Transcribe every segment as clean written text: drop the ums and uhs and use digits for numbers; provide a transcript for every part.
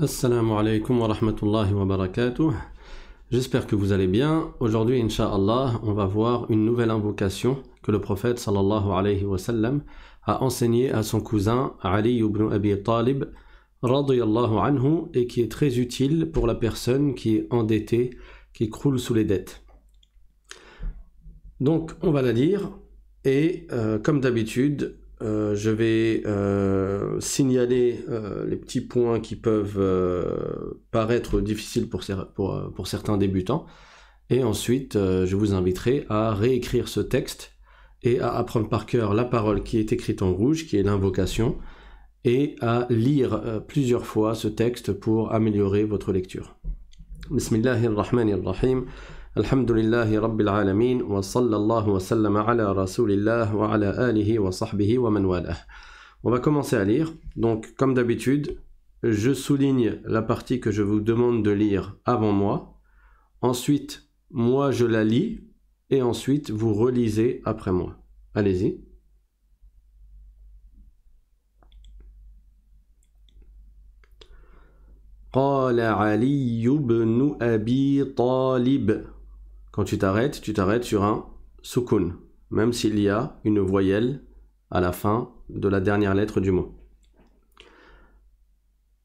Assalamu alaikum wa rahmatullahi wa barakatuh. J'espère que vous allez bien. Aujourd'hui, Inch'Allah, on va voir une nouvelle invocation que le prophète sallallahu alayhi wa sallam a enseignée à son cousin Ali ibn Abi Talib radiyallahu anhu et qui est très utile pour la personne qui est endettée, qui croule sous les dettes. Donc, on va la lire et comme d'habitude, je vais signaler les petits points qui peuvent paraître difficiles pour certains débutants. Et ensuite, je vous inviterai à réécrire ce texte et à apprendre par cœur la parole qui est écrite en rouge, qui est l'invocation, et à lire plusieurs fois ce texte pour améliorer votre lecture. Bismillahirrahmanirrahim. Alhamdulillahi Rabbil Alamin wa sallallahu wa sallam ala rasulillah wa ala alihi wa sahbihi wa man walah. On va commencer à lire. Donc, comme d'habitude, je souligne la partie que je vous demande de lire avant moi. Ensuite, moi je la lis et ensuite vous relisez après moi. Allez-y. Qala Ali ibn Abi Talib. Quand tu t'arrêtes sur un soukoun, même s'il y a une voyelle à la fin de la dernière lettre du mot.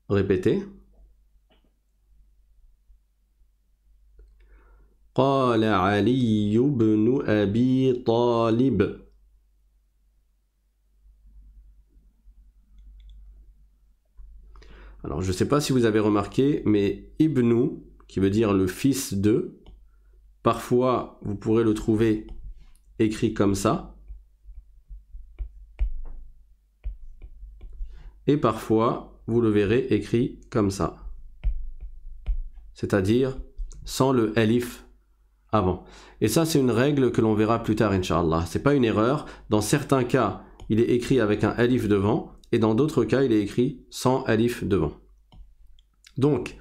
Répétez. Qala Ali ibn Abi Talib. Alors, je ne sais pas si vous avez remarqué, mais Ibn, qui veut dire le fils de, parfois, vous pourrez le trouver écrit comme ça. Et parfois, vous le verrez écrit comme ça. C'est-à-dire sans le alif avant. Et ça, c'est une règle que l'on verra plus tard, Inch'Allah. Ce n'est pas une erreur. Dans certains cas, il est écrit avec un alif devant. Et dans d'autres cas, il est écrit sans alif devant. Donc,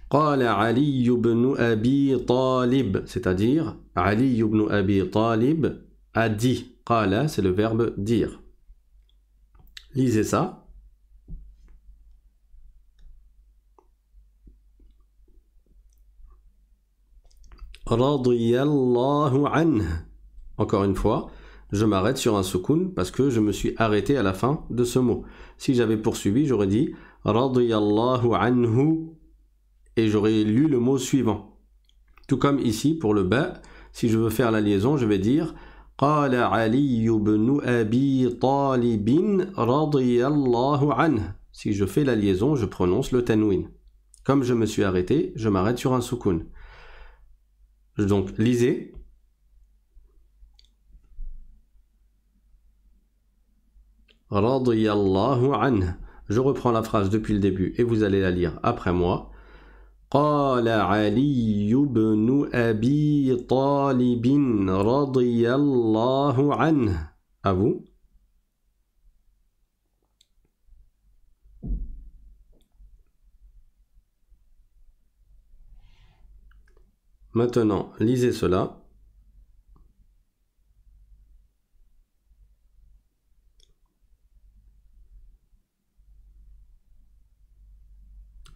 Qala Ali ibn Abi Talib, c'est-à-dire Ali ibn Abi Talib a dit. Qala, c'est le verbe dire. Lisez ça. Radiyallahu anhu. Encore une fois, je m'arrête sur un soukoun parce que je me suis arrêté à la fin de ce mot. Si j'avais poursuivi, j'aurais dit Radiyallahu anhu et j'aurais lu le mot suivant. Tout comme ici pour le ba, si je veux faire la liaison, je vais dire Qala Ali ibn Abi Talibin radiyallahu anhu. Si je fais la liaison, je prononce le tanwin. Comme je me suis arrêté, je m'arrête sur un soukoun. Donc lisez. Radiyallahu anhu. Je reprends la phrase depuis le début et vous allez la lire après moi. Qala Ali ibn Abi Talibin radiyallahu anhu. À vous. Maintenant, lisez cela.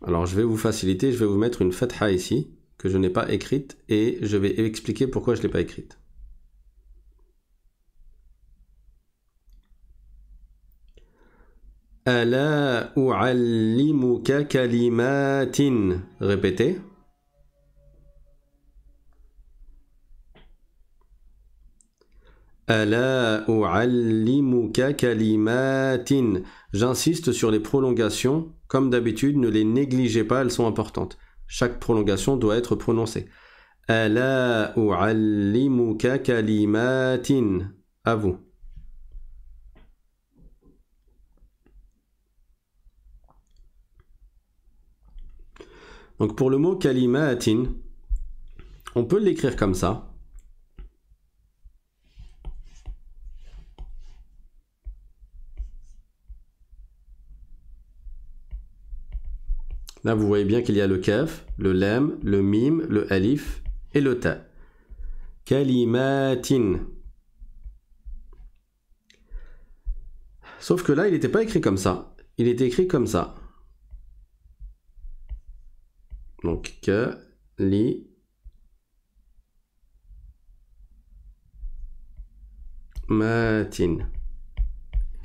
Alors, je vais vous faciliter, je vais vous mettre une fatha ici, que je n'ai pas écrite, et je vais expliquer pourquoi je ne l'ai pas écrite. Ala u'allimuka kalimatin. Répétez. Ala u'allimuka kalimatin. J'insiste sur les prolongations. Comme d'habitude, ne les négligez pas, elles sont importantes. Chaque prolongation doit être prononcée. Ala u'allimuka kalimatin. À vous. Donc pour le mot kalimatin, on peut l'écrire comme ça. Là, vous voyez bien qu'il y a le kaf, le lam, le mim, le alif et le ta. Kalimatin. Sauf que là, il n'était pas écrit comme ça. Il était écrit comme ça. Donc, kalimatin.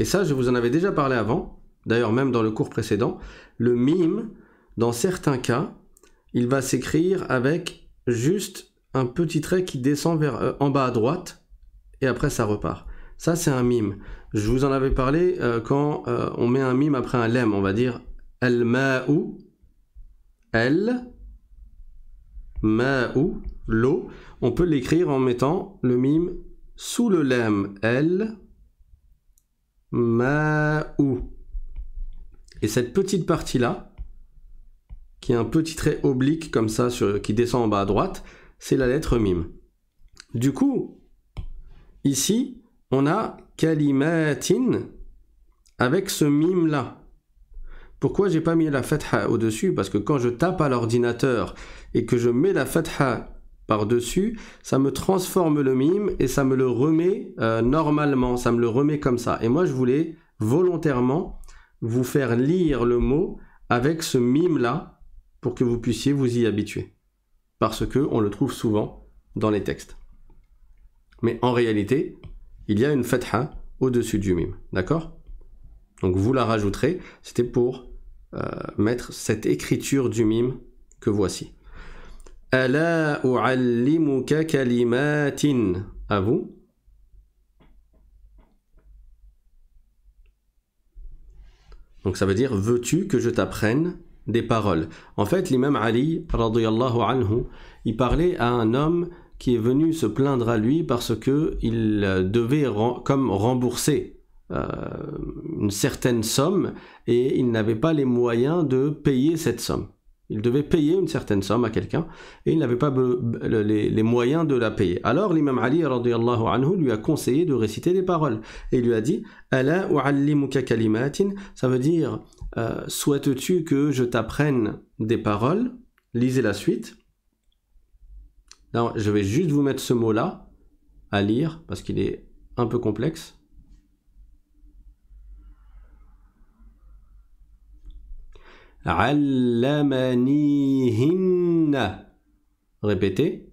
Et ça, je vous en avais déjà parlé avant, d'ailleurs même dans le cours précédent. Le mime, dans certains cas, il va s'écrire avec juste un petit trait qui descend vers en bas à droite, et après ça repart. Ça, c'est un mime. Je vous en avais parlé quand on met un mime après un lem, on va dire al-ma'u, al-ma'u, l'eau. On peut l'écrire en mettant le mime sous le lem, al-ma'u. Et cette petite partie-là, qui est un petit trait oblique comme ça, qui descend en bas à droite, c'est la lettre mime. Du coup, ici, on a kalimatin avec ce mime-là. Pourquoi j'ai pas mis la fatha au-dessus? Parce que quand je tape à l'ordinateur et que je mets la fatha par-dessus, ça me transforme le mime et ça me le remet normalement, ça me le remet comme ça. Et moi, je voulais volontairement vous faire lire le mot avec ce mime-là pour que vous puissiez vous y habituer. Parce qu'on le trouve souvent dans les textes. Mais en réalité, il y a une fatha au-dessus du mime. D'accord? Donc vous la rajouterez. C'était pour mettre cette écriture du mime que voici. Ala u'allimuka kalimatin. À vous. Donc ça veut dire, veux-tu que je t'apprenne des paroles? En fait, l'imam Ali, radiyallahu anhu, il parlait à un homme qui est venu se plaindre à lui parce qu'il devait comme rembourser une certaine somme et il n'avait pas les moyens de payer cette somme. Il devait payer une certaine somme à quelqu'un et il n'avait pas les moyens de la payer. Alors l'imam Ali radiyallahu anhu lui a conseillé de réciter des paroles et il lui a dit Ala u'allimuka kalimatin, ça veut dire souhaites-tu que je t'apprenne des paroles? Lisez la suite. Alors, je vais juste vous mettre ce mot-là à lire parce qu'il est un peu complexe. Allamanihinna. Répétez.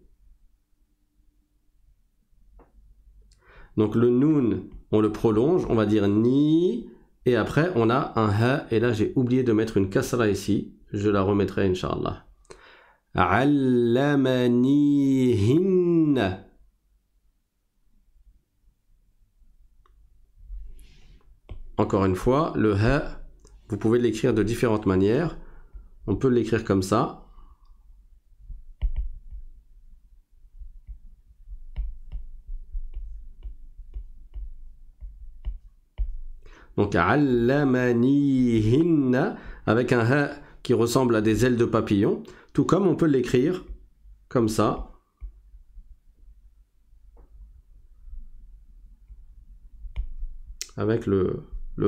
Donc le noun, on le prolonge, on va dire ni, et après on a un ha, et là j'ai oublié de mettre une kasra ici, je la remettrai inch'Allah. Allamanihinna. Encore une fois, le ha, vous pouvez l'écrire de différentes manières. On peut l'écrire comme ça. Donc, allamanihinna, avec un ha qui ressemble à des ailes de papillon, tout comme on peut l'écrire comme ça. Avec le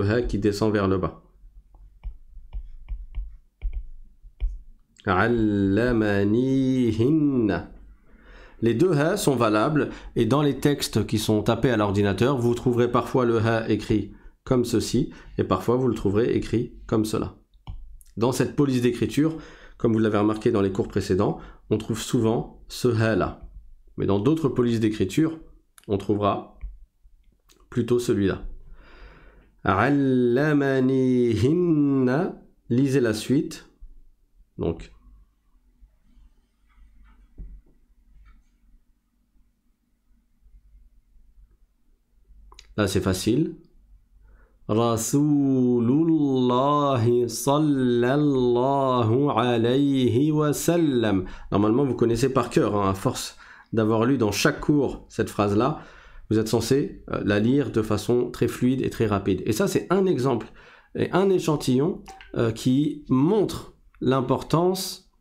ha qui descend vers le bas. Allamanihinna. Les deux ha sont valables et dans les textes qui sont tapés à l'ordinateur, vous trouverez parfois le ha écrit comme ceci et parfois vous le trouverez écrit comme cela. Dans cette police d'écriture, comme vous l'avez remarqué dans les cours précédents, on trouve souvent ce ha là. Mais dans d'autres polices d'écriture, on trouvera plutôt celui-là. Allamanihinna. Lisez la suite. Donc, là c'est facile. Rasulullahi sallallahu alayhi wa sallam. Normalement, vous connaissez par cœur, hein, à force d'avoir lu dans chaque cours cette phrase-là, vous êtes censé la lire de façon très fluide et très rapide. Et ça, c'est un exemple et un échantillon qui montre l'importance,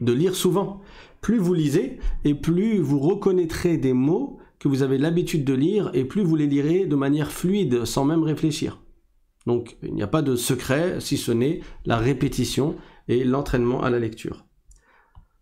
de lire souvent. Plus vous lisez et plus vous reconnaîtrez des mots que vous avez l'habitude de lire et plus vous les lirez de manière fluide sans même réfléchir. Donc il n'y a pas de secret si ce n'est la répétition et l'entraînement à la lecture.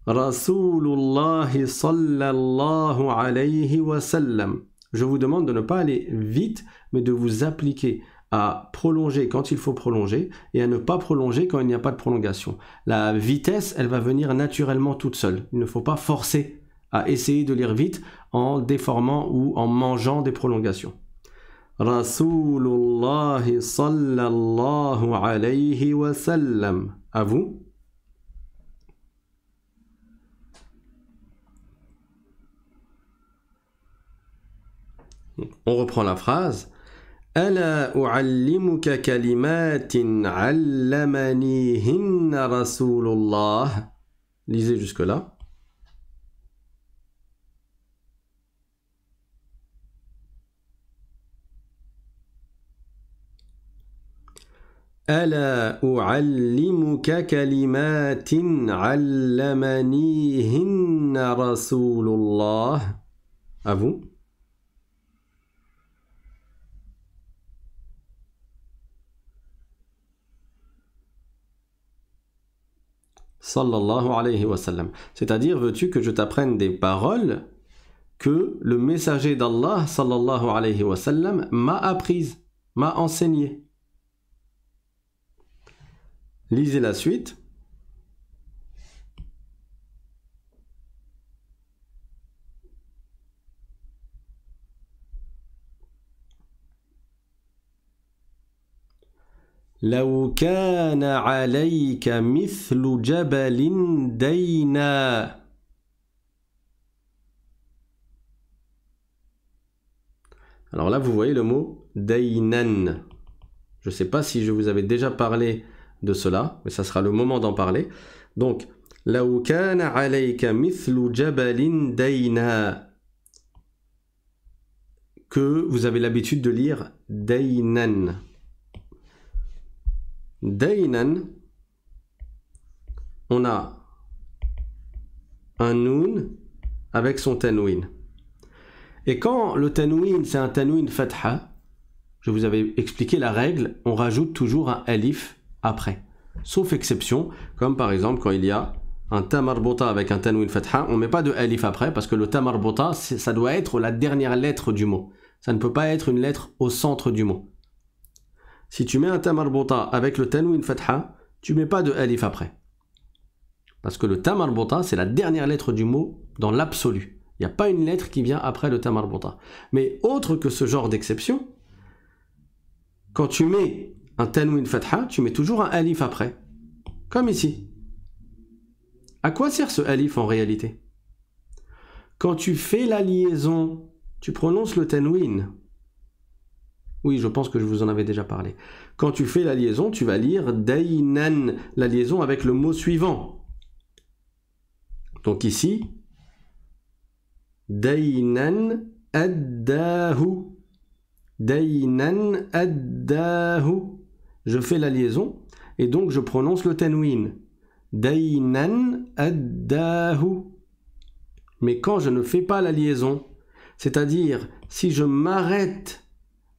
Rasulullah sallallahu alayhi wa sallam. Je vous demande de ne pas aller vite, mais de vous appliquer à prolonger quand il faut prolonger et à ne pas prolonger quand il n'y a pas de prolongation. La vitesse, elle va venir naturellement toute seule. Il ne faut pas forcer à essayer de lire vite en déformant ou en mangeant des prolongations. Rasulullah sallallahu alayhi wa sallam. À vous. On reprend la phrase. ألا أعلمك كلمات علمنيهن رسول الله. Lisez jusque-là. ألا أعلمك كلمات علمنيهن رسول الله. À vous. Sallallahu alayhi wa sallam. C'est-à-dire, veux-tu que je t'apprenne des paroles que le messager d'Allah, sallallahu alayhi wa sallam, m'a apprises, m'a enseignées. Lisez la suite. لو كان عليك مثل جبل دينا. Alors là, vous voyez le mot daynan. Je ne sais pas si je vous avais déjà parlé de cela, mais ça sera le moment d'en parler. Donc, لو كان عليك مثل جبل دينا. Que vous avez l'habitude de lire daynan. Daynan, on a un noun avec son tanwin. Et quand le tanwin, c'est un tanwin fatha, je vous avais expliqué la règle, on rajoute toujours un alif après. Sauf exception, comme par exemple quand il y a un ta marbota avec un tanwin fatha, on ne met pas de alif après parce que le ta marbota, ça doit être la dernière lettre du mot. Ça ne peut pas être une lettre au centre du mot. Si tu mets un ta marbota avec le tanwin fatha, tu mets pas de alif après. Parce que le ta marbota, c'est la dernière lettre du mot dans l'absolu. Il n'y a pas une lettre qui vient après le ta marbota. Mais autre que ce genre d'exception, quand tu mets un tanwin fatha, tu mets toujours un alif après. Comme ici. À quoi sert ce alif en réalité? Quand tu fais la liaison, tu prononces le tanwin. Oui, je pense que je vous en avais déjà parlé. Quand tu fais la liaison, tu vas lire daynan, la liaison avec le mot suivant. Donc ici, daynan addahu. Daynan addahu. Je fais la liaison et donc je prononce le tanwin. Daynan addahu. Mais quand je ne fais pas la liaison, c'est-à-dire si je m'arrête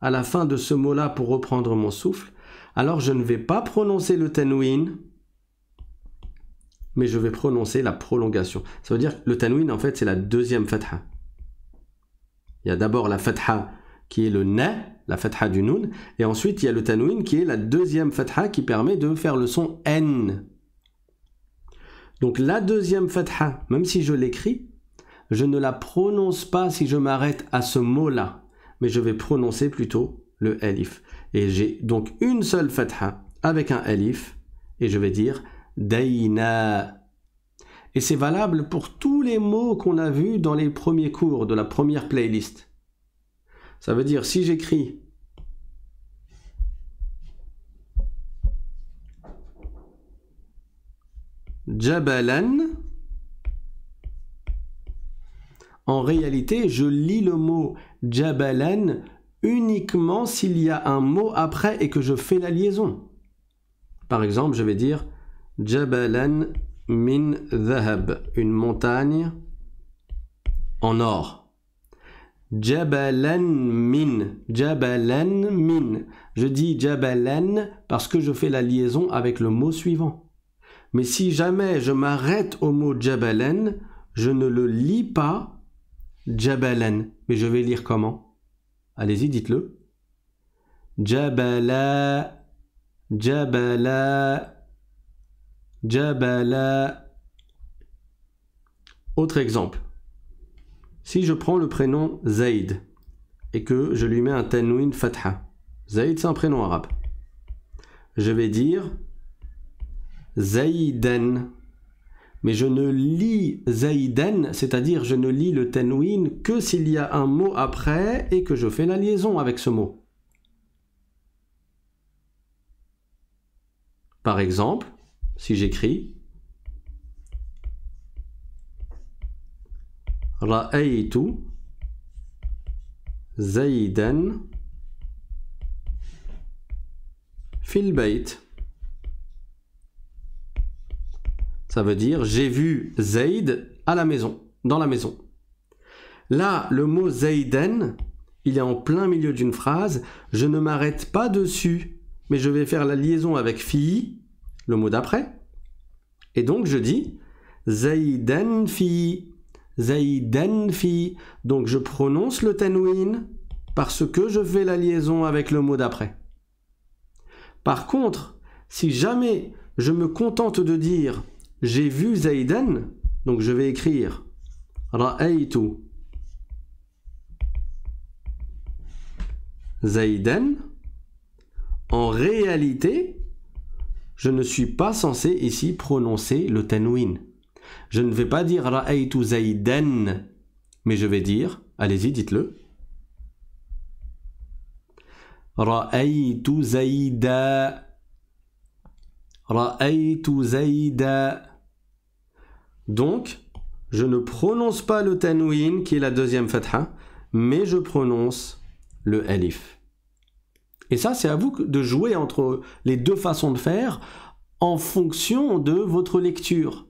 à la fin de ce mot-là pour reprendre mon souffle, alors je ne vais pas prononcer le tanwin, mais je vais prononcer la prolongation. Ça veut dire que le tanwin, en fait, c'est la deuxième fatha. Il y a d'abord la fatha qui est le na, la fatha du noun, et ensuite il y a le tanwin qui est la deuxième fatha qui permet de faire le son n. Donc la deuxième fatha, même si je l'écris, je ne la prononce pas si je m'arrête à ce mot-là, mais je vais prononcer plutôt le alif. Et j'ai donc une seule fatha avec un alif, et je vais dire dayna. Et c'est valable pour tous les mots qu'on a vus dans les premiers cours de la première playlist. Ça veut dire si j'écris jabalan, en réalité, je lis le mot jabalan uniquement s'il y a un mot après et que je fais la liaison. Par exemple, je vais dire jabalan min dhahab, une montagne en or. Jabalan min, jabalan min. Je dis jabalan parce que je fais la liaison avec le mot suivant. Mais si jamais je m'arrête au mot jabalan, je ne le lis pas jabalan. Mais je vais lire comment? Allez-y, dites-le. Jabala, jabala, jabala. Autre exemple. Si je prends le prénom Zayd et que je lui mets un tanwin fatha. Zayd, c'est un prénom arabe. Je vais dire Zaydan. Mais je ne lis Zaydan, c'est-à-dire je ne lis le tanwin que s'il y a un mot après et que je fais la liaison avec ce mot. Par exemple, si j'écris Ra'aytu Zaydan fil bayt. Ça veut dire j'ai vu Zayd à la maison, dans la maison. Là, le mot Zaydan, il est en plein milieu d'une phrase. Je ne m'arrête pas dessus, mais je vais faire la liaison avec fi, le mot d'après. Et donc je dis Zaydan fi, Zaydan fi. Donc je prononce le tanwin parce que je fais la liaison avec le mot d'après. Par contre, si jamais je me contente de dire j'ai vu Zaydan, donc je vais écrire Ra'aytu Zaydan. En réalité, je ne suis pas censé ici prononcer le tanwin. Je ne vais pas dire Ra'aytu Zaydan, mais je vais dire, allez-y, dites-le. Ra'aytu Zayda. Ra'aytu Zayda. Donc, je ne prononce pas le tanwin, qui est la deuxième fatha, mais je prononce le alif. Et ça, c'est à vous de jouer entre les deux façons de faire en fonction de votre lecture,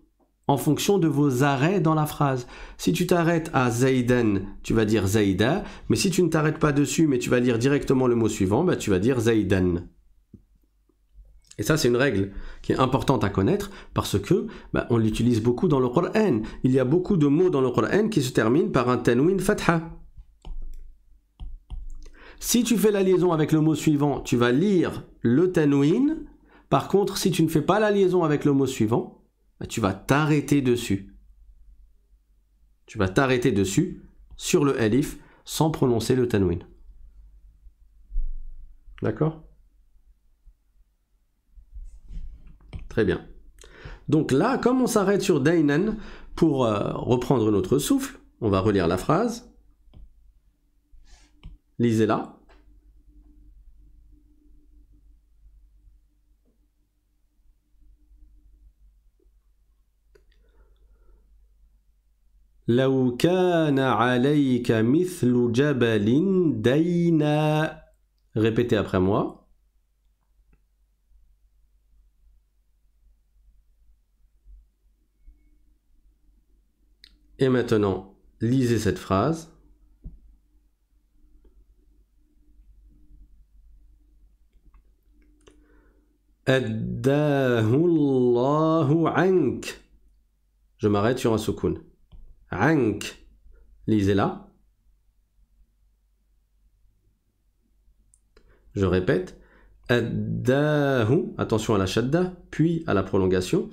en fonction de vos arrêts dans la phrase. Si tu t'arrêtes à Zaydan, tu vas dire Zayda, mais si tu ne t'arrêtes pas dessus, mais tu vas lire directement le mot suivant, tu vas dire Zaydan. Et ça, c'est une règle qui est importante à connaître parce que on l'utilise beaucoup dans le Coran. Il y a beaucoup de mots dans le Coran qui se terminent par un tanwin fatha. Si tu fais la liaison avec le mot suivant, tu vas lire le tanwin. Par contre, si tu ne fais pas la liaison avec le mot suivant, tu vas t'arrêter dessus. Tu vas t'arrêter dessus sur le alif sans prononcer le tanwin. D'accord ? Très bien. Donc là, comme on s'arrête sur Dainan, pour reprendre notre souffle, on va relire la phrase. Lisez-la. لو كان عليك مثل جبل دينا. Répétez après moi. Et maintenant, lisez cette phrase. أداه الله عنك. Je m'arrête sur un soukoun. Ank. Lisez-la. Je répète. Addahu. Attention à la shadda, puis à la prolongation.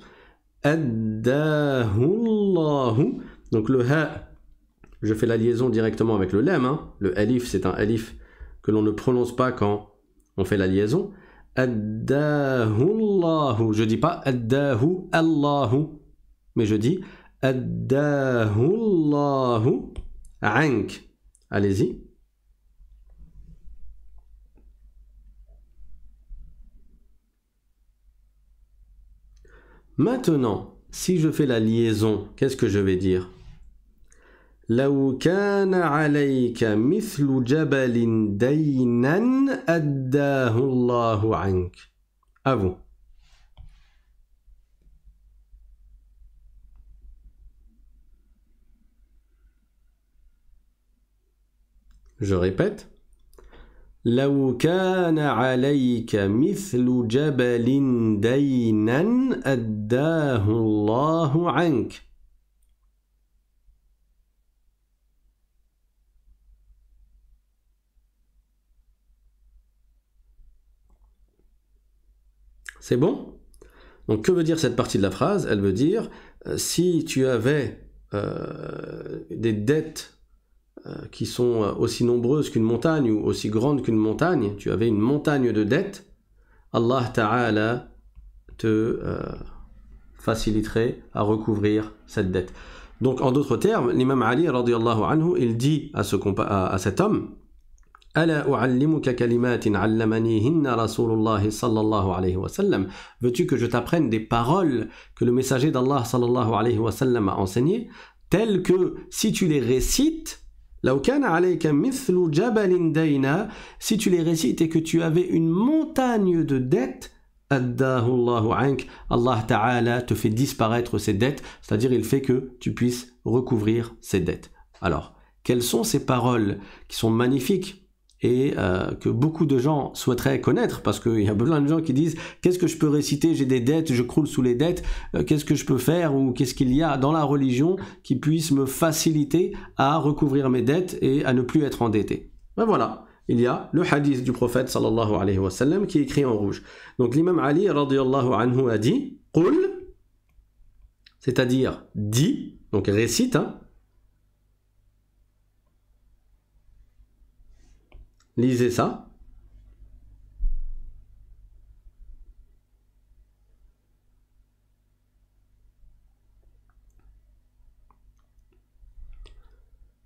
Addahu Allahu. Donc le ha, je fais la liaison directement avec le lam. Le alif, c'est un alif que l'on ne prononce pas quand on fait la liaison. Addahu Allahu. Je dis pas addahu Allahu, mais je dis addahu Allahu ank. Allez-y. Maintenant, si je fais la liaison, qu'est-ce que je vais dire? لو كان عليك مثل جبل دينا أداه الله عنك. À vous. Je répète. لو كان عليك مثل جبل دينا أداه الله عنك. C'est bon? Donc que veut dire cette partie de la phrase? Elle veut dire, si tu avais des dettes qui sont aussi nombreuses qu'une montagne ou aussi grandes qu'une montagne, tu avais une montagne de dettes, Allah Ta'ala te faciliterait à recouvrir cette dette. Donc en d'autres termes, l'imam Ali radiyallahu anhu, il dit à cet homme, Ala u'allimuka kalimatin 'allamanihinna Rasulullah sallallahu alayhi wa sallam. Veux-tu que je t'apprenne des paroles que le messager d'Allah sallallahu alayhi wa sallam a enseignées, telles que si tu les récites, law kana 'alayka mithlu jabalin dayna, si tu les récites et que tu avais une montagne de dettes, addahu Allahu ank, Allah Ta'ala te fait disparaître ces dettes, c'est-à-dire il fait que tu puisses recouvrir ces dettes. Alors, quelles sont ces paroles qui sont magnifiques et que beaucoup de gens souhaiteraient connaître, parce qu'il y a plein de gens qui disent qu'est-ce que je peux réciter, j'ai des dettes, je croule sous les dettes, qu'est-ce que je peux faire ou qu'est-ce qu'il y a dans la religion qui puisse me faciliter à recouvrir mes dettes et à ne plus être endetté. Ben voilà, il y a le hadith du prophète sallallahu alayhi wa sallam qui est écrit en rouge. Donc l'imam Ali radiyallahu anhu a dit qul, c'est-à-dire dit, donc récite, hein. Lisez ça.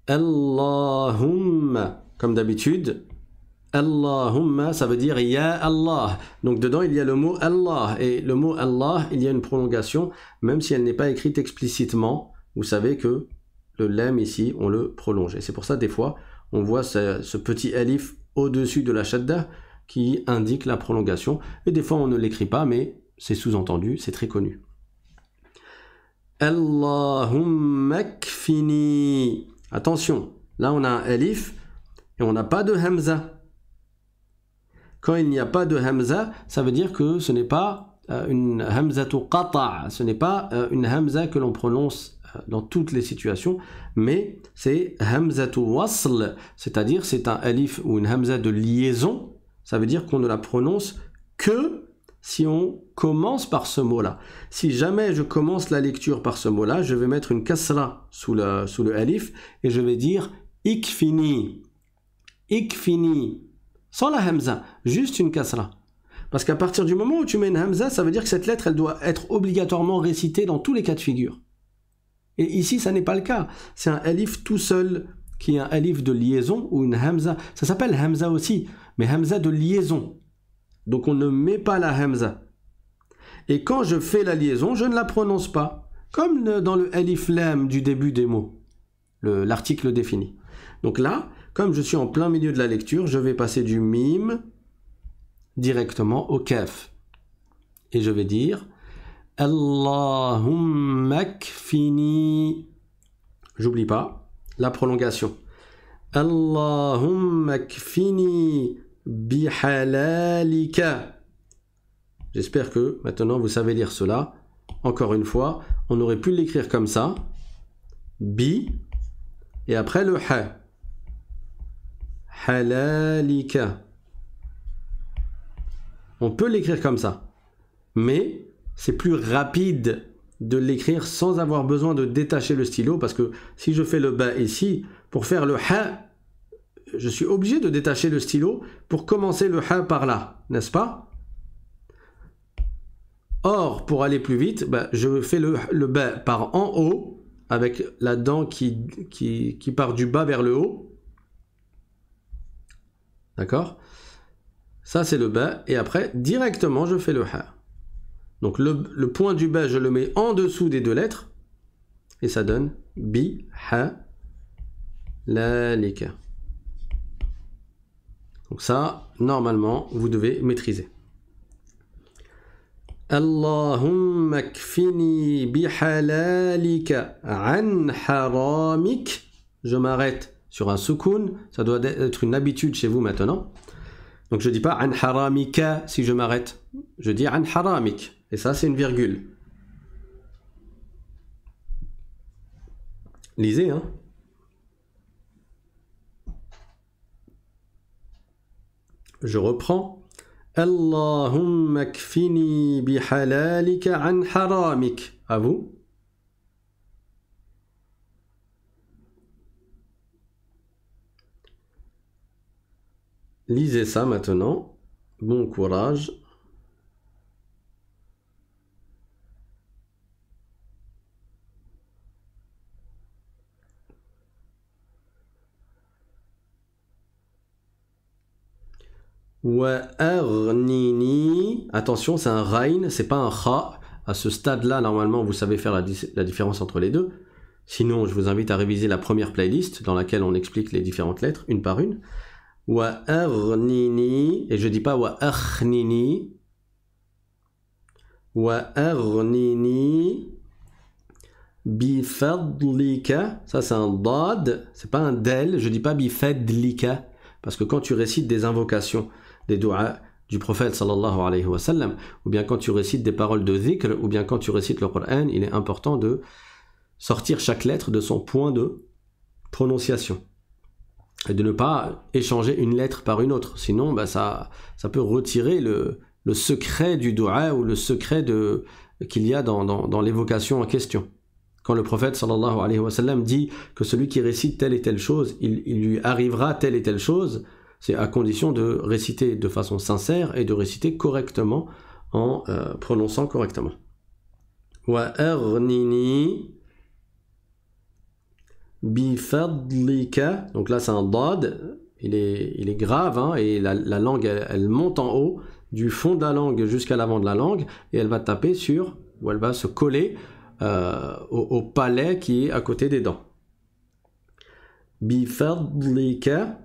Allahumma, comme d'habitude. Allahumma, ça veut dire Ya Allah. Donc dedans, il y a le mot Allah. Et le mot Allah, il y a une prolongation, même si elle n'est pas écrite explicitement. Vous savez que le lemme ici, on le prolonge. Et c'est pour ça, des fois, on voit ce petit alif au-dessus de la shadda qui indique la prolongation. Et des fois, on ne l'écrit pas, mais c'est sous-entendu, c'est très connu. Allahumma kfini. Attention, là on a un alif et on n'a pas de hamza. Quand il n'y a pas de hamza, ça veut dire que ce n'est pas une hamzatu qata', ce n'est pas une hamza que l'on prononce dans toutes les situations, mais c'est hamzatu wasl, c'est-à-dire c'est un alif ou une hamza de liaison. Ça veut dire qu'on ne la prononce que si on commence par ce mot-là. Si jamais je commence la lecture par ce mot-là, je vais mettre une kasra sous le alif et je vais dire ikfini, ikfini, sans la hamza, juste une kasra. Parce qu'à partir du moment où tu mets une hamza, ça veut dire que cette lettre, elle doit être obligatoirement récitée dans tous les cas de figure. Et ici, ça n'est pas le cas. C'est un alif tout seul, qui est un alif de liaison ou une hamza. Ça s'appelle hamza aussi, mais hamza de liaison. Donc on ne met pas la hamza. Et quand je fais la liaison, je ne la prononce pas. Comme dans le alif lam du début des mots, l'article défini. Donc là, comme je suis en plein milieu de la lecture, je vais passer du mim directement au kaf. Et je vais dire Allahumma kfini. J'oublie pas la prolongation. Allahumma kfini bihalalika. J'espère que maintenant vous savez lire cela. Encore une fois, on aurait pu l'écrire comme ça. Bi et après le ha. Halalika. On peut l'écrire comme ça. Mais c'est plus rapide de l'écrire sans avoir besoin de détacher le stylo, parce que si je fais le ba ici, pour faire le ha, je suis obligé de détacher le stylo pour commencer le ha par là, n'est-ce pas? Or, pour aller plus vite, je fais le ba par en haut, avec la dent qui part du bas vers le haut. D'accord? Ça, c'est le ba, et après, directement, je fais le ha. Donc, le point du ba, je le mets en dessous des deux lettres, et ça donne bi, ha, la, lika. Donc ça, normalement, vous devez maîtriser. Allahumma kfini bihalalika an haramik. Je m'arrête sur un soukoun. Ça doit être une habitude chez vous maintenant. Donc je ne dis pas an haramika si je m'arrête. Je dis an haramik. Et ça, c'est une virgule. Lisez, hein. Je reprends. Allahumma kfini bihalalika an haramik. À vous. Lisez ça maintenant. Bon courage. Wa aghnini. Attention, c'est un rain, c'est pas un kha. À ce stade-là, normalement, vous savez faire la différence entre les deux. Sinon, je vous invite à réviser la première playlist dans laquelle on explique les différentes lettres, une par une. Wa aghnini. Et je dis pas wa aghnini. Wa aghnini bifadlika. Ça, c'est un dad. C'est pas un del. Je dis pas bifadlika. Parce que quand tu récites des invocations, des doigts du prophète sallallahu alayhi wa sallam, ou bien quand tu récites des paroles de dhikr, ou bien quand tu récites le Coran, il est important de sortir chaque lettre de son point de prononciation. Et de ne pas échanger une lettre par une autre. Sinon, ça peut retirer le secret du doua ou le secret qu'il y a dans l'évocation en question. Quand le prophète sallallahu alayhi wa sallam dit que celui qui récite telle et telle chose, il lui arrivera telle et telle chose, c'est à condition de réciter de façon sincère et de réciter correctement en prononçant correctement. Wa aghnini bifadlika. Donc là c'est un dad, il est grave, hein, et la langue elle monte en haut du fond de la langue jusqu'à l'avant de la langue et elle va taper sur, ou elle va se coller au palais qui est à côté des dents. Bifadlika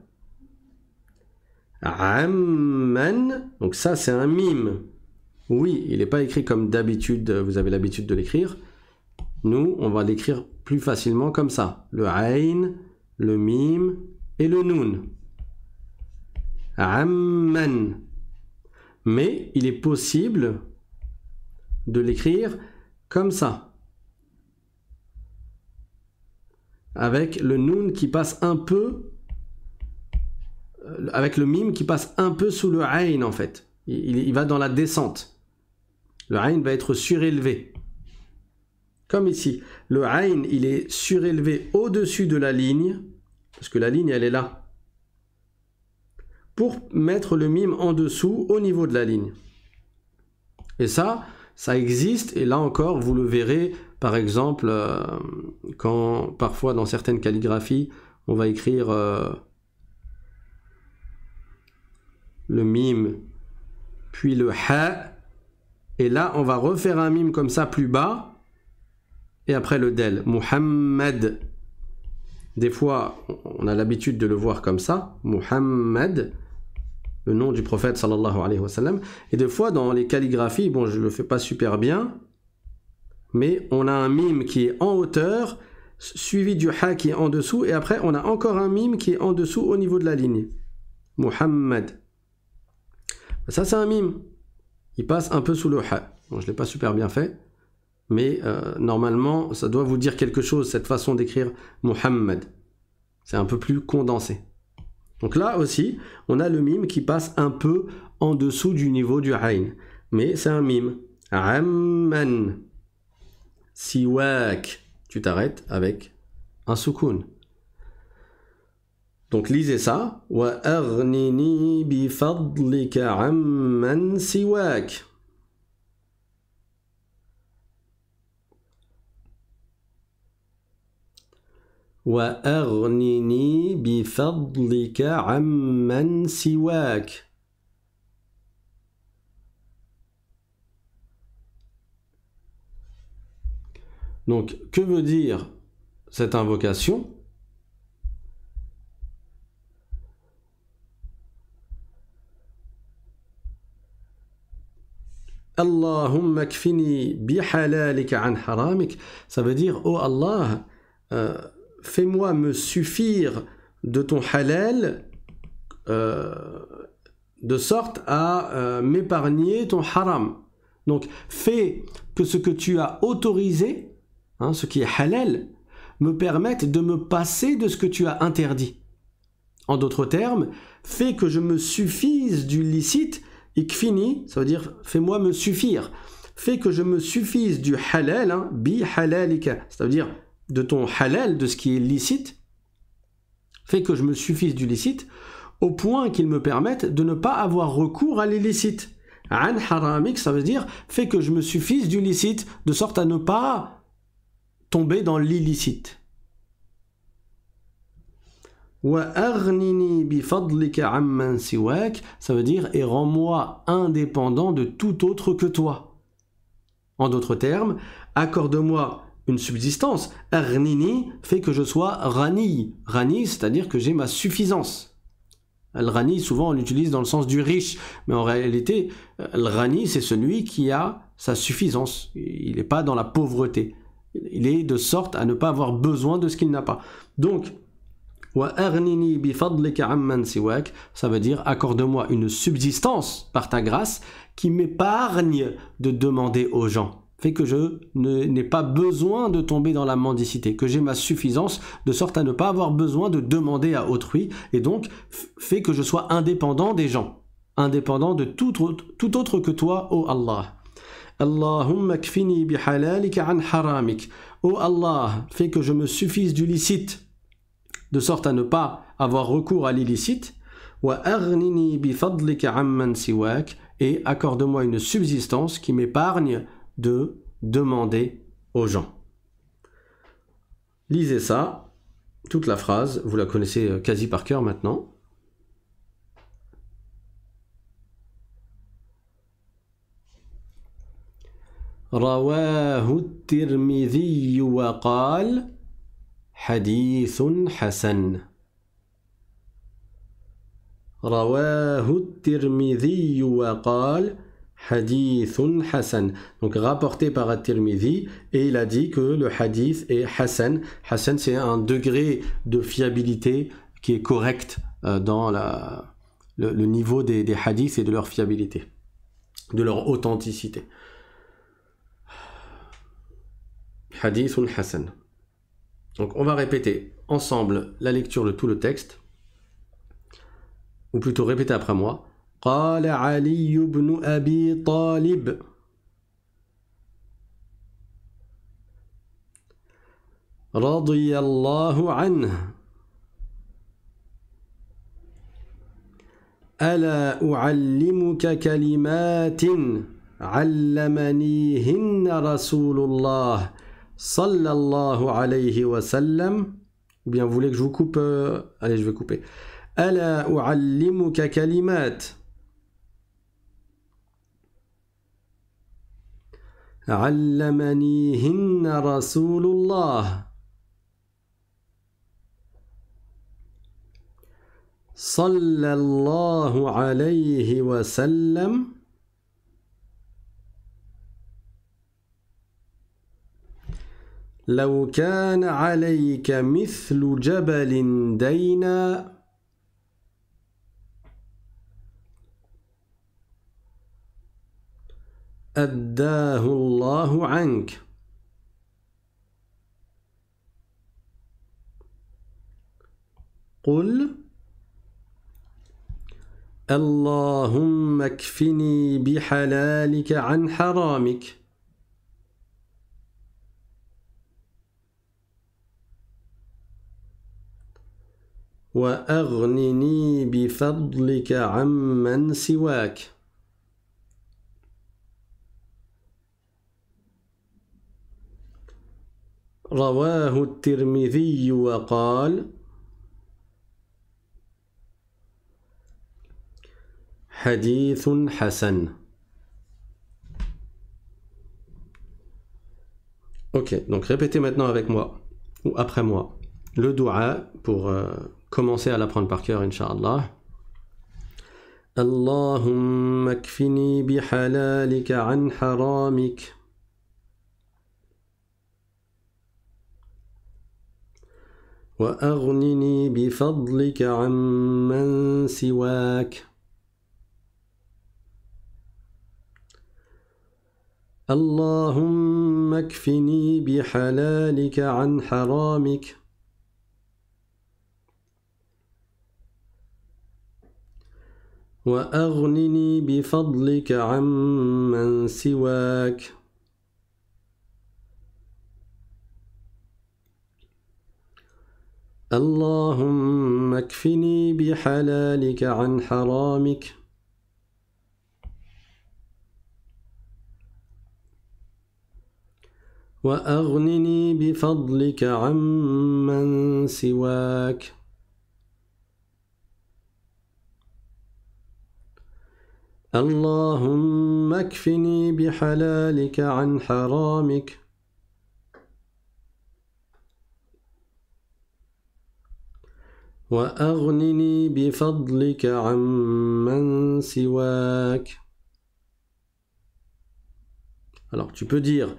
amman. Donc ça c'est un mime. Oui, il n'est pas écrit comme d'habitude, vous avez l'habitude de l'écrire. Nous, on va l'écrire plus facilement comme ça. Le ayn, le mime et le noun. Amman. Mais il est possible de l'écrire comme ça. Avec le noun qui passe un peu, avec le mime qui passe un peu sous le ayn en fait. Il va dans la descente. Le ayn va être surélevé. Comme ici. Le ayn, il est surélevé au-dessus de la ligne, parce que la ligne, elle est là. Pour mettre le mime en dessous, au niveau de la ligne. Et ça existe, et là encore, vous le verrez, par exemple, quand parfois dans certaines calligraphies, on va écrire le mime, puis le ha, et là, on va refaire un mime comme ça plus bas, et après le del, Muhammad. Des fois, on a l'habitude de le voir comme ça, Muhammad, le nom du prophète sallallahu alayhi wa sallam. Et des fois, dans les calligraphies, bon, je le fais pas super bien, mais on a un mime qui est en hauteur, suivi du ha qui est en dessous, et après, on a encore un mime qui est en dessous au niveau de la ligne. Muhammad. Ça, c'est un mime. Il passe un peu sous le ha. Bon, je l'ai pas super bien fait, mais normalement, ça doit vous dire quelque chose, cette façon d'écrire Muhammad. C'est un peu plus condensé. Donc là aussi, on a le mime qui passe un peu en dessous du niveau du ayn. Mais c'est un mime. Amman. Siwak. Tu t'arrêtes avec un soukoun. Donc lisez ça. Wa aghnini bi fadlika amman siwak. Wa aghnini bi fadlika amman siwak. Donc, que veut dire cette invocation? Allahumma kfini bi halalika an haramik. Ça veut dire, oh Allah, fais-moi me suffire de ton halal de sorte à m'épargner ton haram. Donc, fais que ce que tu as autorisé, hein, ce qui est halal, me permette de me passer de ce que tu as interdit. En d'autres termes, fais que je me suffise du licite Ikfini, ça veut dire fais-moi me suffire. Fais que je me suffise du halal, hein, bi halalika, ça veut dire de ton halal, de ce qui est licite. Fais que je me suffise du licite au point qu'il me permette de ne pas avoir recours à l'illicite. An haramik, ça veut dire fais que je me suffise du licite de sorte à ne pas tomber dans l'illicite. Wa aghnini bi fadlika amman siwak, ça veut dire et rends-moi indépendant de tout autre que toi. En d'autres termes, accorde-moi une subsistance. Aghnini fait que je sois rani. Rani, c'est-à-dire que j'ai ma suffisance. Al-Rani, souvent on l'utilise dans le sens du riche, mais en réalité, Al-Rani, c'est celui qui a sa suffisance. Il n'est pas dans la pauvreté. Il est de sorte à ne pas avoir besoin de ce qu'il n'a pas. Donc, wa aghnini bi fadlika amman siwak, ça veut dire accorde-moi une subsistance par ta grâce qui m'épargne de demander aux gens. Fait que je n'ai pas besoin de tomber dans la mendicité, que j'ai ma suffisance de sorte à ne pas avoir besoin de demander à autrui, et donc fait que je sois indépendant des gens, indépendant de tout autre que toi, ô Allah. Allahumma kfini bi halalika an haramik. Ô Allah, fais que je me suffise du licite, de sorte à ne pas avoir recours à l'illicite. Wa aghnini bi fadlika amman siwak, et accorde-moi une subsistance qui m'épargne de demander aux gens. Lisez ça, toute la phrase, vous la connaissez quasi par cœur maintenant. رواه الترمذي وقال حديث حسن. رواه الترمذي وقال Hadith Hassan, donc rapporté par At-Tirmidhi, et il a dit que le hadith est Hassan. Hassan, c'est un degré de fiabilité qui est correct dans le niveau des hadiths et de leur fiabilité, de leur authenticité. Hadith Hassan. Donc on va répéter ensemble la lecture de tout le texte, ou plutôt répéter après moi. قال علي بن أبي طالب رضي الله عنه ألا أعلمك كلمات علمنيهن رسول الله صلى الله عليه وسلم. Ou bien vous voulez que je vous coupe allez, je vais couper. ألا أعلمك كلمات علمنيهن رسول الله صلى الله عليه وسلم لو كان عليك مثل جبل دينا أداه الله عنك. قل اللهم اكفني بحلالك عن حرامك وأغنني بفضلك عمن سواك. رواه الترمذي وقال حديث حسن. Ok, donc répétez maintenant avec moi ou après moi le dua pour commencer à l'apprendre par cœur, Inch'Allah. Allahumma kfini bihalalika an haramik وأغنني بفضلك عمن سواك. اللهم اكفني بحلالك عن حرامك وأغنني بفضلك عمن سواك اللهم اكفني بحلالك عن حرامك وأغنني بفضلك عمن سواك اللهم اكفني بحلالك عن حرامك وأغنني بفضلك عمن سواك. Alors tu peux dire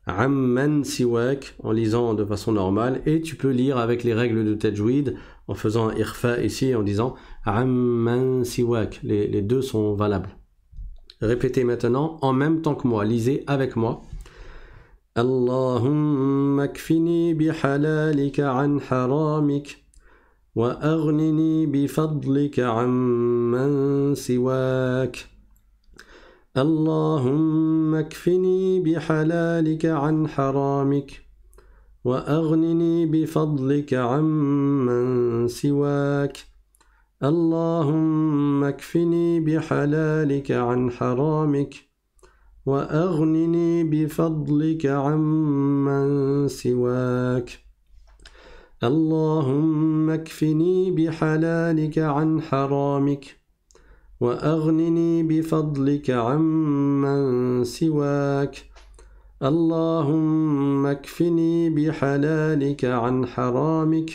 Amman siwak en lisant de façon normale et tu peux lire avec les règles de tajwid en faisant un irfa ici en disant Amman siwak. Les deux sont valables. Répétez maintenant en même temps que moi. Lisez avec moi. Allahumma kfini bihalalika an haramik wa aghnini bifadlika amman siwak. اللهم اكفني بحلالك عن حرامك وأغنني بفضلك عمن سواك اللهم اكفني بحلالك عن حرامك وأغنني بفضلك عمن سواك اللهم اكفني بحلالك عن حرامك وأغنني بفضلك عمن سواك اللهم اكفني بحلالك عن حرامك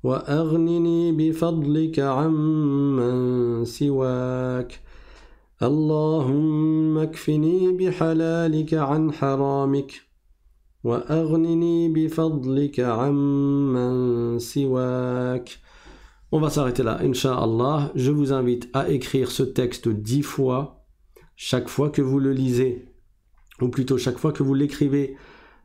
وأغنني بفضلك عمن سواك اللهم اكفني بحلالك عن حرامك وأغنني بفضلك عمن سواك. On va s'arrêter là, Inch'Allah. Je vous invite à écrire ce texte 10 fois, chaque fois que vous le lisez, ou plutôt chaque fois que vous l'écrivez.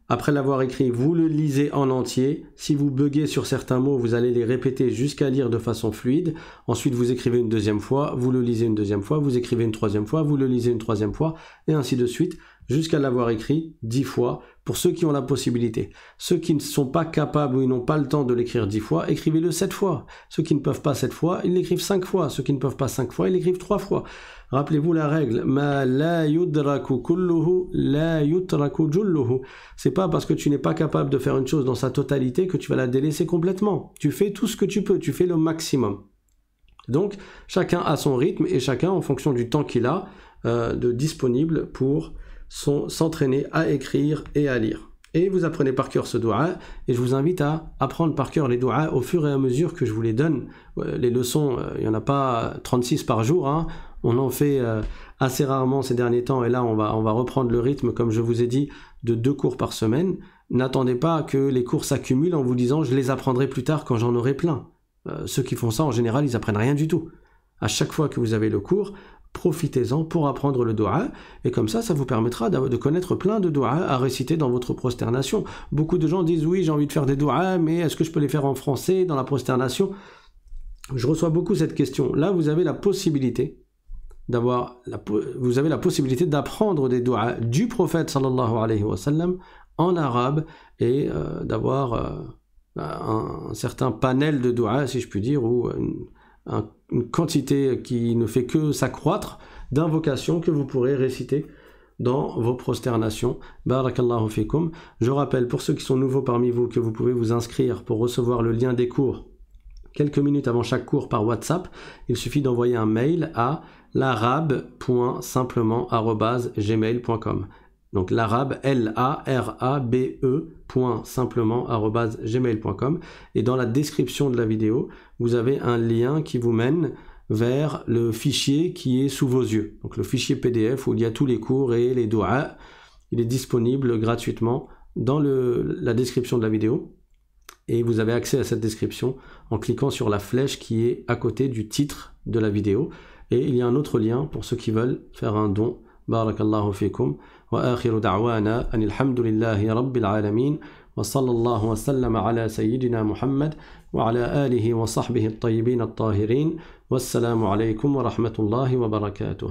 Après l'avoir écrit, vous le lisez en entier. Si vous buguez sur certains mots, vous allez les répéter jusqu'à lire de façon fluide. Ensuite, vous écrivez une deuxième fois, vous le lisez une deuxième fois, vous écrivez une troisième fois, vous le lisez une troisième fois, et ainsi de suite, jusqu'à l'avoir écrit 10 fois, pour ceux qui ont la possibilité. Ceux qui ne sont pas capables ou ils n'ont pas le temps de l'écrire 10 fois, écrivez-le 7 fois. Ceux qui ne peuvent pas 7 fois, ils l'écrivent 5 fois. Ceux qui ne peuvent pas 5 fois, ils l'écrivent 3 fois. Rappelez-vous la règle, ma la yudraku kulluhu, la yutraku julluhu. C'est pas parce que tu n'es pas capable de faire une chose dans sa totalité que tu vas la délaisser complètement. Tu fais tout ce que tu peux, tu fais le maximum. Donc, chacun a son rythme et chacun en fonction du temps qu'il a de disponible pour s'entraîner à écrire et à lire. Et vous apprenez par cœur ce doua, et je vous invite à apprendre par cœur les douas au fur et à mesure que je vous les donne. Les leçons, il n'y en a pas 36 par jour, hein. On en fait assez rarement ces derniers temps, et là on va reprendre le rythme, comme je vous ai dit, de 2 cours par semaine. N'attendez pas que les cours s'accumulent en vous disant je les apprendrai plus tard quand j'en aurai plein. Ceux qui font ça en général, ils apprennent rien du tout. À chaque fois que vous avez le cours, profitez-en pour apprendre le doua, et comme ça vous permettra de connaître plein de doua à réciter dans votre prosternation. Beaucoup de gens disent oui, j'ai envie de faire des doua, mais est-ce que je peux les faire en français dans la prosternation? Je reçois beaucoup cette question. Là, vous avez la possibilité d'apprendre des doua du prophète sallallahu alayhi wa sallam en arabe et d'avoir un certain panel de doua, si je puis dire, ou une quantité qui ne fait que s'accroître d'invocations que vous pourrez réciter dans vos prosternations. Barakallahu fikum. Je rappelle pour ceux qui sont nouveaux parmi vous que vous pouvez vous inscrire pour recevoir le lien des cours quelques minutes avant chaque cours par WhatsApp. Il suffit d'envoyer un mail à l'arabe.simplement@gmail.com. Donc l'arabe, LARABE.simplement@gmail.com. Et dans la description de la vidéo, vous avez un lien qui vous mène vers le fichier qui est sous vos yeux. Donc le fichier PDF où il y a tous les cours et les doua. Il est disponible gratuitement dans la description de la vidéo. Et vous avez accès à cette description en cliquant sur la flèche qui est à côté du titre de la vidéo. Et il y a un autre lien pour ceux qui veulent faire un don. Barakallahu fikum. وآخر دعوانا أن الحمد لله رب العالمين وصلى الله وسلم على سيدنا محمد وعلى آله وصحبه الطيبين الطاهرين والسلام عليكم ورحمة الله وبركاته.